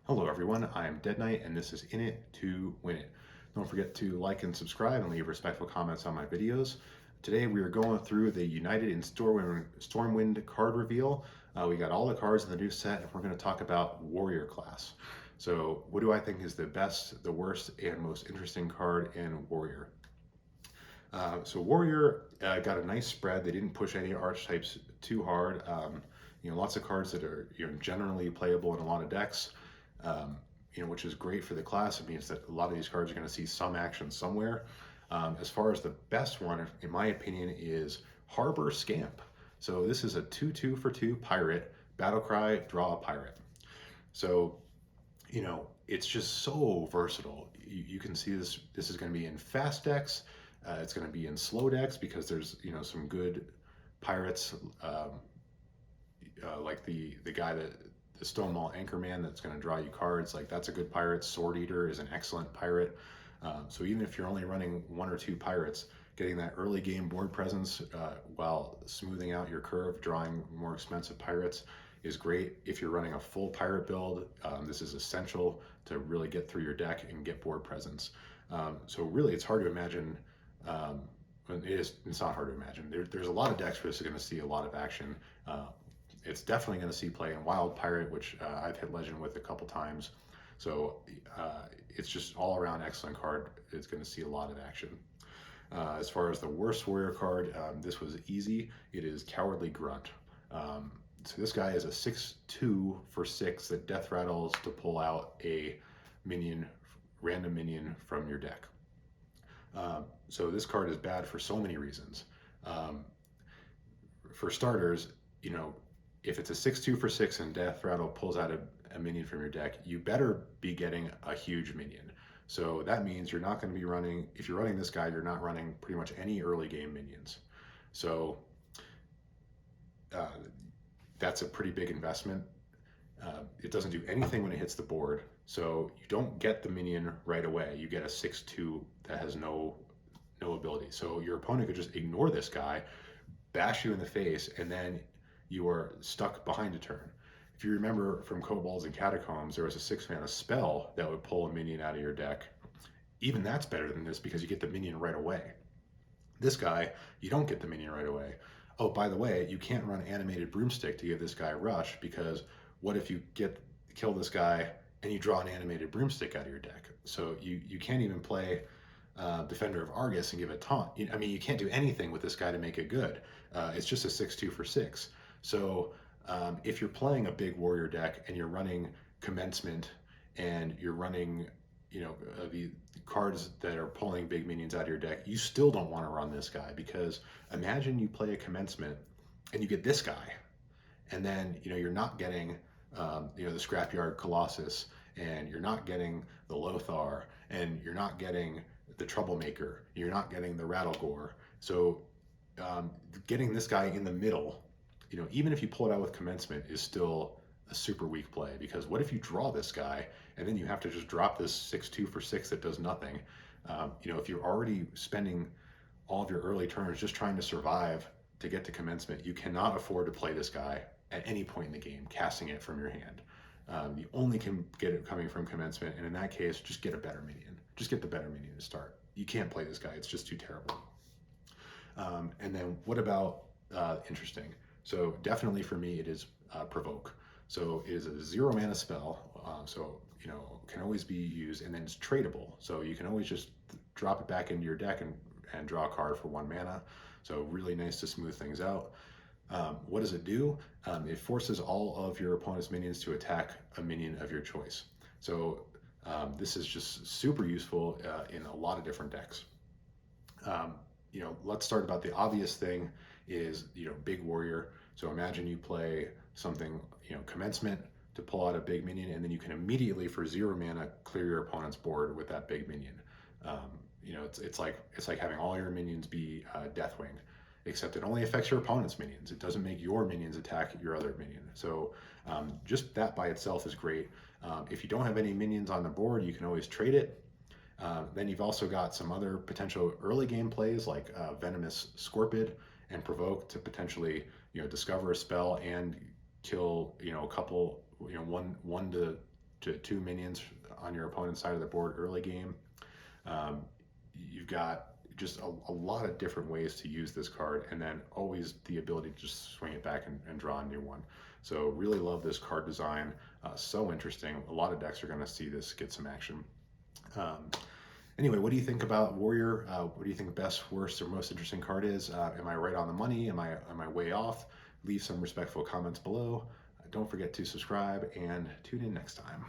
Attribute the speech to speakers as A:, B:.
A: Hello everyone, I'm Dead Knight and this is In It to Win It. Don't forget to like and subscribe and leave respectful comments on my videos. Today we are going through the United in Stormwind card reveal. We got all the cards in the new set and we're going to talk about Warrior class. So what do I think is the best, the worst, and most interesting card in Warrior? So Warrior got a nice spread. They didn't push any archetypes too hard. Lots of cards that are generally playable in a lot of decks. Um, which is great for the class. It means that a lot of these cards are going to see some action somewhere. As far as the best one, in my opinion, is Harbor Scamp. So this is a 2/2 for 2 pirate, battle cry, draw a pirate. So, it's just so versatile. You can see this is going to be in fast decks. It's going to be in slow decks because there's, some good pirates, like the guy that the Stonewall Anchorman that's going to draw you cards. Like that's a good pirate. Sword Eater is an excellent pirate. So even if you're only running one or two pirates, getting that early game board presence while smoothing out your curve, drawing more expensive pirates is great. If you're running a full pirate build, this is essential to really get through your deck and get board presence. So really, it's hard to imagine. It's not hard to imagine. There's a lot of decks where this is going to see a lot of action. It's definitely going to see play in Wild Pirate, which I've hit Legend with a couple times. So it's just all around excellent card. It's going to see a lot of action. As far as the worst warrior card, this was easy. It is Cowardly Grunt. So this guy is a 6/2 for 6 that death rattles to pull out a minion, random minion from your deck. So this card is bad for so many reasons. For starters, if it's a 6/2 for 6 and Death Rattle pulls out a minion from your deck, you better be getting a huge minion. So that means you're not going to be running, if you're running this guy, you're not running pretty much any early game minions. So that's a pretty big investment. It doesn't do anything when it hits the board. So you don't get the minion right away. You get a 6/2 that has no ability. So your opponent could just ignore this guy, bash you in the face, and then you are stuck behind a turn. If you remember from Kobolds and Catacombs, there was a 6-mana spell that would pull a minion out of your deck. Even that's better than this because you get the minion right away. This guy, you don't get the minion right away. Oh, by the way, you can't run Animated Broomstick to give this guy rush because what if you kill this guy and you draw an Animated Broomstick out of your deck? So you can't even play Defender of Argus and give a taunt. I mean, you can't do anything with this guy to make it good. It's just a 6/2 for 6. So if you're playing a big warrior deck and you're running Commencement and you're running, the cards that are pulling big minions out of your deck, you still don't want to run this guy because imagine you play a Commencement and you get this guy, and then you're not getting the Scrapyard Colossus, and you're not getting the Lothar, and you're not getting the Troublemaker, you're not getting the Rattlegore. So getting this guy in the middle, even if you pull it out with Commencement, is still a super weak play because what if you draw this guy and then you have to just drop this 6/2 for 6 that does nothing? If you're already spending all of your early turns just trying to survive to get to Commencement, you cannot afford to play this guy at any point in the game, casting it from your hand. You only can get it coming from Commencement, and in that case, just get a better minion. Just get the better minion to start. You can't play this guy, it's just too terrible. And then what about interesting? So definitely for me, it is Provoke. So it is a 0 mana spell, so can always be used, and then it's tradable. So you can always just drop it back into your deck and draw a card for 1 mana. So really nice to smooth things out. What does it do? It forces all of your opponent's minions to attack a minion of your choice. So this is just super useful in a lot of different decks. Let's start about the obvious thing is, big warrior. So imagine you play something, Commencement to pull out a big minion, and then you can immediately for 0 mana clear your opponent's board with that big minion. It's like having all your minions be Deathwing, except it only affects your opponent's minions. It doesn't make your minions attack your other minion. So just that by itself is great. If you don't have any minions on the board, you can always trade it. Then you've also got some other potential early game plays like Venomous Scorpid and Provoke to potentially discover a spell and kill a couple one to to 2 minions on your opponent's side of the board early game. You've got just a lot of different ways to use this card, and then always the ability to just swing it back and draw a new one. So really love this card design. So interesting. A lot of decks are going to see this get some action. Anyway, what do you think about Warrior? What do you think best, worst, or most interesting card is? Am I right on the money? Am I way off? Leave some respectful comments below. Don't forget to subscribe and tune in next time.